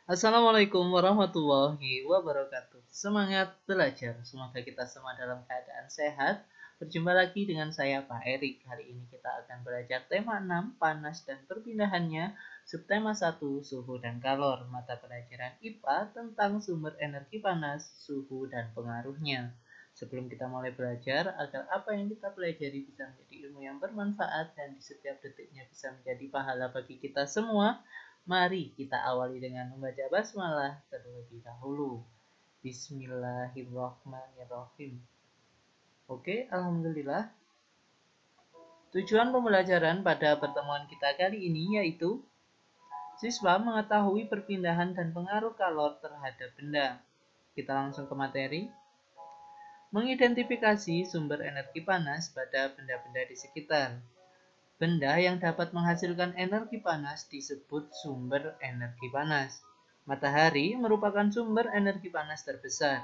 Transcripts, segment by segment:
Assalamualaikum warahmatullahi wabarakatuh. Semangat belajar. Semoga kita semua dalam keadaan sehat. Berjumpa lagi dengan saya Pak Erik. Hari ini kita akan belajar tema 6, panas dan perpindahannya. Subtema 1, suhu dan kalor. Mata pelajaran IPA tentang sumber energi panas, suhu dan pengaruhnya. Sebelum kita mulai belajar, agar apa yang kita pelajari bisa menjadi ilmu yang bermanfaat dan di setiap detiknya bisa menjadi pahala bagi kita semua, mari kita awali dengan membaca basmalah terlebih dahulu. Bismillahirrahmanirrahim. Oke, alhamdulillah. Tujuan pembelajaran pada pertemuan kita kali ini yaitu siswa mengetahui perpindahan dan pengaruh kalor terhadap benda. Kita langsung ke materi. Mengidentifikasi sumber energi panas pada benda-benda di sekitar. Benda yang dapat menghasilkan energi panas disebut sumber energi panas. Matahari merupakan sumber energi panas terbesar.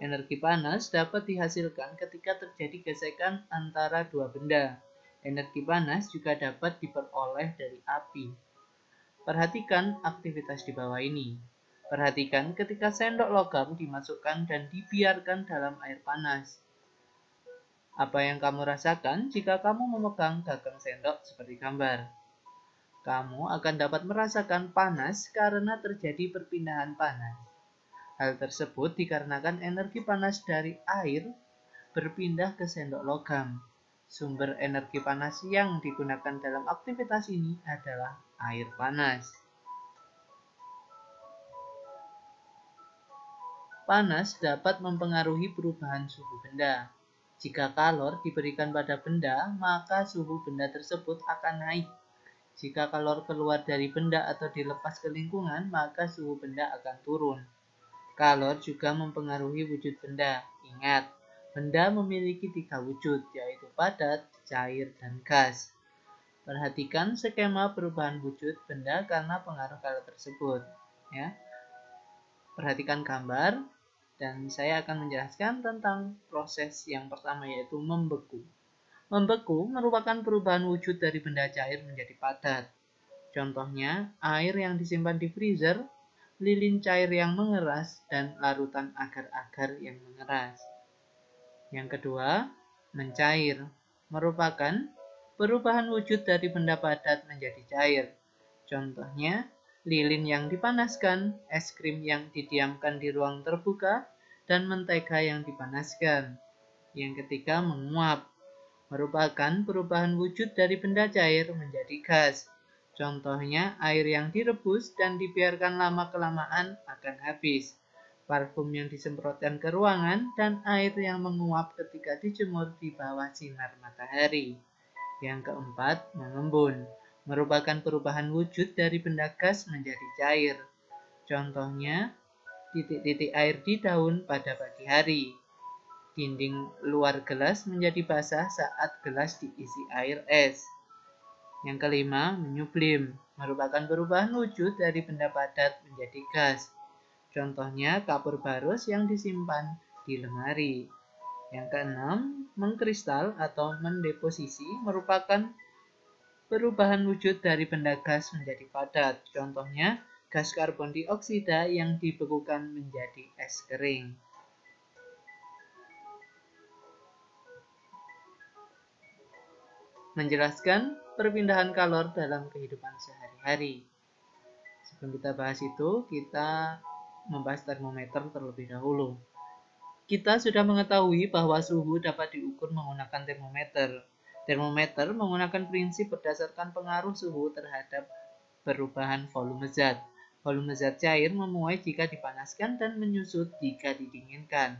Energi panas dapat dihasilkan ketika terjadi gesekan antara dua benda. Energi panas juga dapat diperoleh dari api. Perhatikan aktivitas di bawah ini. Perhatikan ketika sendok logam dimasukkan dan dibiarkan dalam air panas. Apa yang kamu rasakan jika kamu memegang gagang sendok seperti gambar? Kamu akan dapat merasakan panas karena terjadi perpindahan panas. Hal tersebut dikarenakan energi panas dari air berpindah ke sendok logam. Sumber energi panas yang digunakan dalam aktivitas ini adalah air panas. Panas dapat mempengaruhi perubahan suhu benda. Jika kalor diberikan pada benda, maka suhu benda tersebut akan naik. Jika kalor keluar dari benda atau dilepas ke lingkungan, maka suhu benda akan turun. Kalor juga mempengaruhi wujud benda. Ingat, benda memiliki 3 wujud, yaitu padat, cair, dan gas. Perhatikan skema perubahan wujud benda karena pengaruh kalor tersebut. Ya. Perhatikan gambar. Dan saya akan menjelaskan tentang proses yang pertama yaitu membeku. Membeku merupakan perubahan wujud dari benda cair menjadi padat. Contohnya, air yang disimpan di freezer, lilin cair yang mengeras, dan larutan agar-agar yang mengeras. Yang kedua, mencair. Merupakan perubahan wujud dari benda padat menjadi cair. Contohnya, lilin yang dipanaskan, es krim yang didiamkan di ruang terbuka, dan mentega yang dipanaskan. Yang ketiga, menguap. Merupakan perubahan wujud dari benda cair menjadi gas. Contohnya, air yang direbus dan dibiarkan lama-kelamaan akan habis. Parfum yang disemprotkan ke ruangan, dan air yang menguap ketika dijemur di bawah sinar matahari. Yang keempat, mengembun. Merupakan perubahan wujud dari benda gas menjadi cair. Contohnya, titik-titik air di daun pada pagi hari. Dinding luar gelas menjadi basah saat gelas diisi air es. Yang kelima, menyublim. Merupakan perubahan wujud dari benda padat menjadi gas. Contohnya, kapur barus yang disimpan di lemari. Yang keenam, mengkristal atau mendeposisi merupakan perubahan wujud dari benda gas menjadi padat. Contohnya, gas karbon dioksida yang dibekukan menjadi es kering. Menjelaskan perpindahan kalor dalam kehidupan sehari-hari. Sebelum kita bahas itu, kita membahas termometer terlebih dahulu. Kita sudah mengetahui bahwa suhu dapat diukur menggunakan termometer. Termometer menggunakan prinsip berdasarkan pengaruh suhu terhadap perubahan volume zat. Volume zat cair memuai jika dipanaskan dan menyusut jika didinginkan.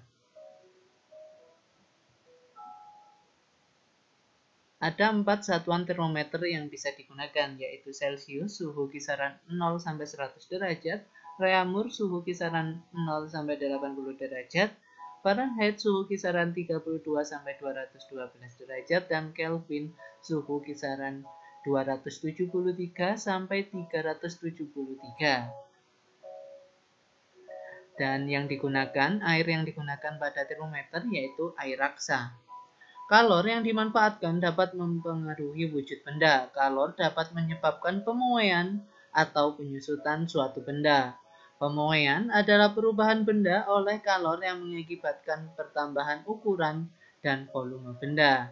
Ada 4 satuan termometer yang bisa digunakan, yaitu Celsius, suhu kisaran 0-100 derajat, Reaumur, suhu kisaran 0-80 derajat, Fahrenheit, suhu kisaran 32-212 derajat, dan Kelvin, suhu kisaran 273-373. Dan air yang digunakan pada termometer yaitu air raksa. Kalor yang dimanfaatkan dapat mempengaruhi wujud benda. Kalor dapat menyebabkan pemuaian atau penyusutan suatu benda. Pemuaian adalah perubahan benda oleh kalor yang mengakibatkan pertambahan ukuran dan volume benda.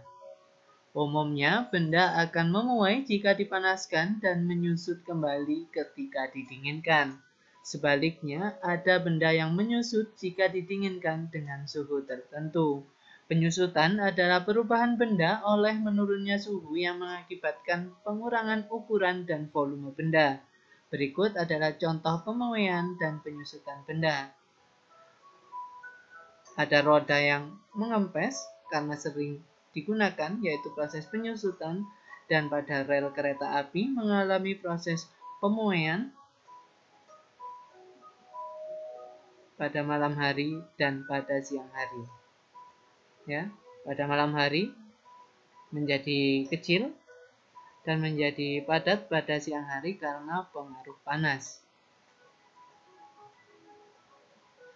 Umumnya, benda akan memuai jika dipanaskan dan menyusut kembali ketika didinginkan. Sebaliknya, ada benda yang menyusut jika didinginkan dengan suhu tertentu. Penyusutan adalah perubahan benda oleh menurunnya suhu yang mengakibatkan pengurangan ukuran dan volume benda. Berikut adalah contoh pemuaian dan penyusutan benda. Ada roda yang mengempes karena sering digunakan, yaitu proses penyusutan, dan pada rel kereta api mengalami proses pemuaian pada malam hari dan pada siang hari. Ya, pada malam hari menjadi kecil dan menjadi padat pada siang hari karena pengaruh panas.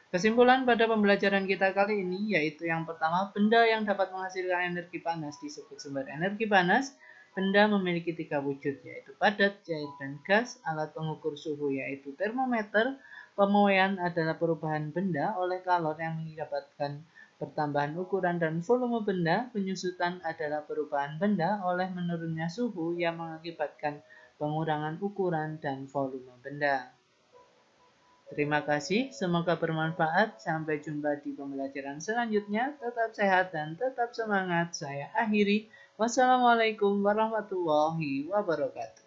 Kesimpulan pada pembelajaran kita kali ini yaitu yang pertama, benda yang dapat menghasilkan energi panas disebut sumber energi panas. Benda memiliki 3 wujud, yaitu padat, cair, dan gas. Alat pengukur suhu yaitu termometer. Pemuaian adalah perubahan benda oleh kalor yang menyebabkan pertambahan ukuran dan volume benda. Penyusutan adalah perubahan benda oleh menurunnya suhu yang mengakibatkan pengurangan ukuran dan volume benda. Terima kasih, semoga bermanfaat. Sampai jumpa di pembelajaran selanjutnya. Tetap sehat dan tetap semangat. Saya akhiri. Wassalamualaikum warahmatullahi wabarakatuh.